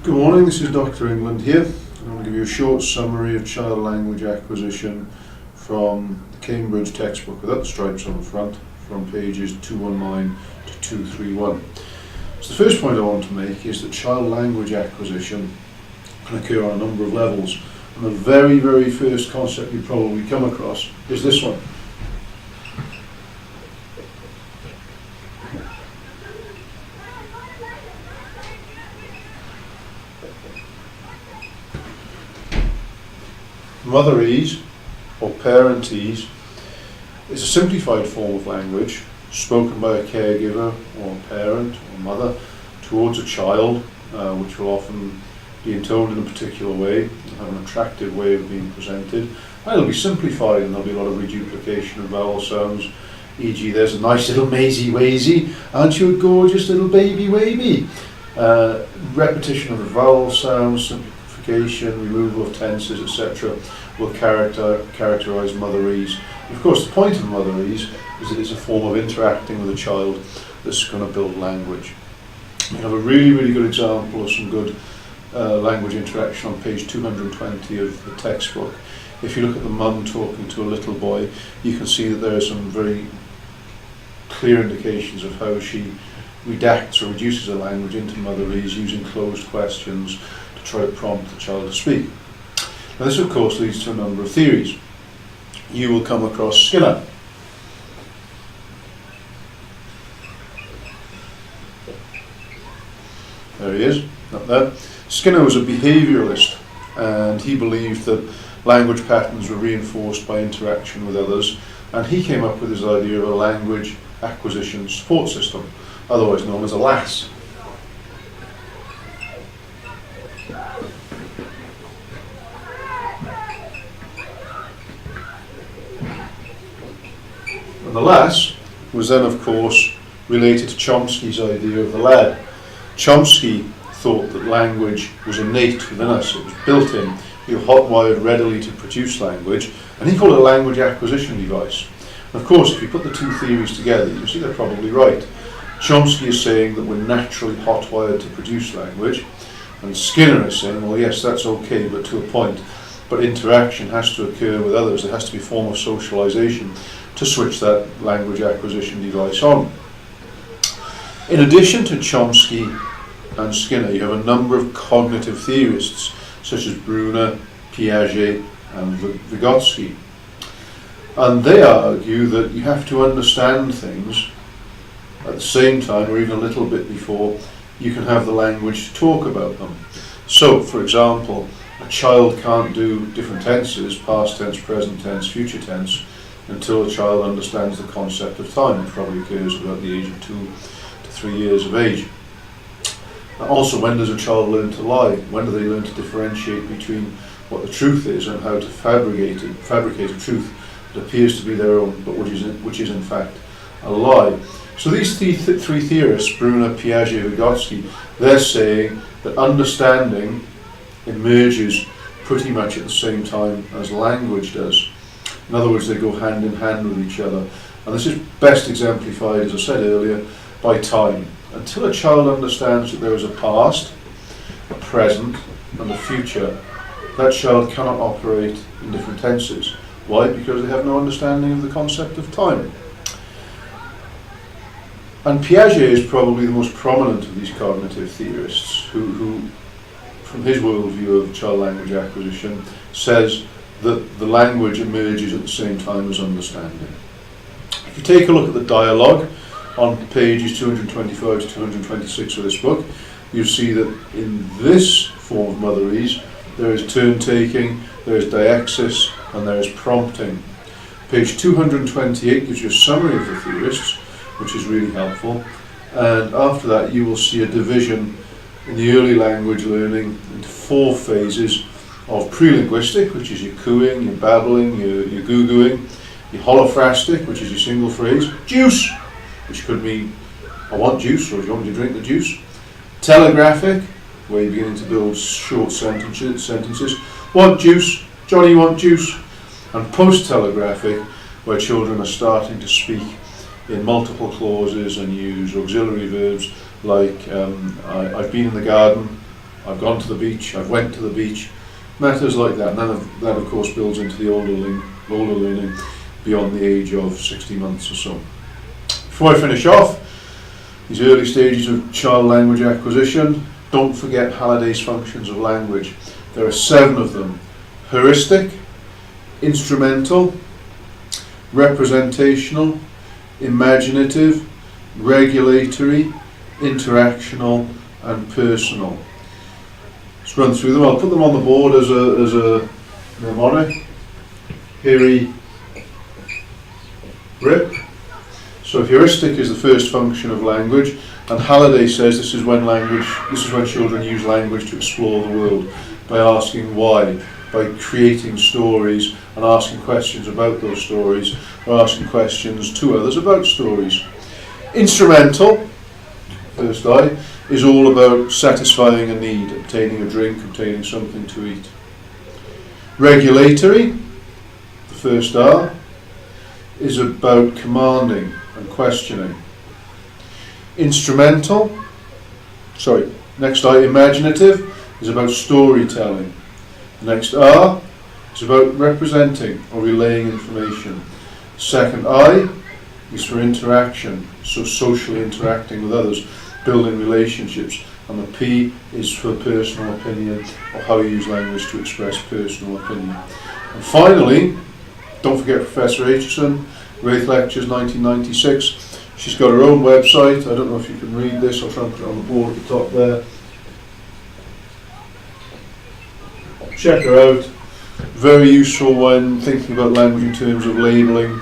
Good morning, this is Dr. England here. I'm going to give you a short summary of child language acquisition from the Cambridge textbook without the stripes on the front, from pages 219 to 231. So the first point I want to make is that child language acquisition can occur on a number of levels. And the very, very first concept you probably come across is this one. Motherese or parentese is a simplified form of language spoken by a caregiver or a parent or mother towards a child, which will often be intoned in a particular way and have an attractive way of being presented. And it'll be simplified and there'll be a lot of reduplication of vowel sounds, e.g. there's a nice little Maisie Wazy, aren't you a gorgeous little baby wavy? Repetition of the vowel sounds, simplification, removal of tenses, etc. will characterise motherese. Of course, the point of motherese is that it's a form of interacting with a child that's going to build language. We have a really, really good example of some good language interaction on page 220 of the textbook. If you look at the mum talking to a little boy, you can see that there are some very clear indications of how she redacts or reduces her language into motherese using closed questions to try to prompt the child to speak. Now this of course leads to a number of theories. You will come across Skinner. There he is, up there. Skinner was a behaviouralist and he believed that language patterns were reinforced by interaction with others, and he came up with his idea of a language acquisition support system, otherwise known as a LAS. And the LAS was then of course related to Chomsky's idea of the lad. Chomsky thought that language was innate within us, it was built in, we were hot-wired readily to produce language, and he called it a language acquisition device. And of course, if you put the two theories together, you see they're probably right. Chomsky is saying that we're naturally hot-wired to produce language, and Skinner is saying, well yes, that's okay, but to a point. But interaction has to occur with others, there has to be a form of socialization to switch that language acquisition device on. In addition to Chomsky and Skinner, you have a number of cognitive theorists, such as Bruner, Piaget and Vygotsky. And they argue that you have to understand things at the same time, or even a little bit before, you can have the language to talk about them. So, for example, a child can't do different tenses, past tense, present tense, future tense, until a child understands the concept of time, which probably occurs about the age of 2 to 3 years of age. Also, when does a child learn to lie? When do they learn to differentiate between what the truth is and how to fabricate a truth that appears to be their own, but which is in fact a lie? So these three theorists, Bruner, Piaget, Vygotsky, they're saying that understanding emerges pretty much at the same time as language does. In other words, they go hand in hand with each other. And this is best exemplified, as I said earlier, by time. Until a child understands that there is a past, a present, and a future, that child cannot operate in different tenses. Why? Because they have no understanding of the concept of time. And Piaget is probably the most prominent of these cognitive theorists, who from his worldview of child language acquisition, says that the language emerges at the same time as understanding. If you take a look at the dialogue on pages 225 to 226 of this book, you see that in this form of motherese there is turn-taking, there is deixis, and there is prompting. Page 228 gives you a summary of the theorists, which is really helpful, and after that you will see a division in the early language learning into 4 phases of pre-linguistic, which is your cooing, your babbling, your goo-gooing, your holophrastic, which is your single phrase, juice, which could mean I want juice, or do you want me to drink the juice? Telegraphic, where you're beginning to build short sentences. Want juice? Johnny, want juice? And post-telegraphic, where children are starting to speak in multiple clauses and use auxiliary verbs like I've been in the garden, I've gone to the beach, I've went to the beach, matters like that. And then that of course builds into the older learning beyond the age of 60 months or so. Before I finish off, these early stages of child language acquisition, don't forget Halliday's functions of language. There are 7 of them: heuristic, instrumental, representational, imaginative, regulatory, interactional, and personal. Let's run through them. I'll put them on the board as a mnemonic. Hiri, grip. So heuristic is the first function of language, and Halliday says this is when children use language to explore the world by asking why, by creating stories and asking questions about those stories, or asking questions to others about stories. Instrumental, first I, is all about satisfying a need, obtaining a drink, obtaining something to eat. Regulatory, the first R, is about commanding and questioning. Next I, imaginative, is about storytelling. Next R is about representing or relaying information. Second I is for interaction, so socially interacting with others, building relationships. And the P is for personal opinion, or how you use language to express personal opinion. And finally, don't forget Professor Aitchison, Wraith Lectures 1996. She's got her own website. I don't know if you can read this. I'll try and put it on the board at the top there. Check her out. Very useful when thinking about language in terms of labelling,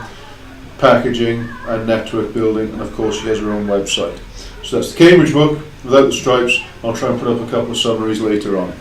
packaging and network building, and of course she has her own website. So that's the Cambridge book, Without the Stripes. I'll try and put up a couple of summaries later on.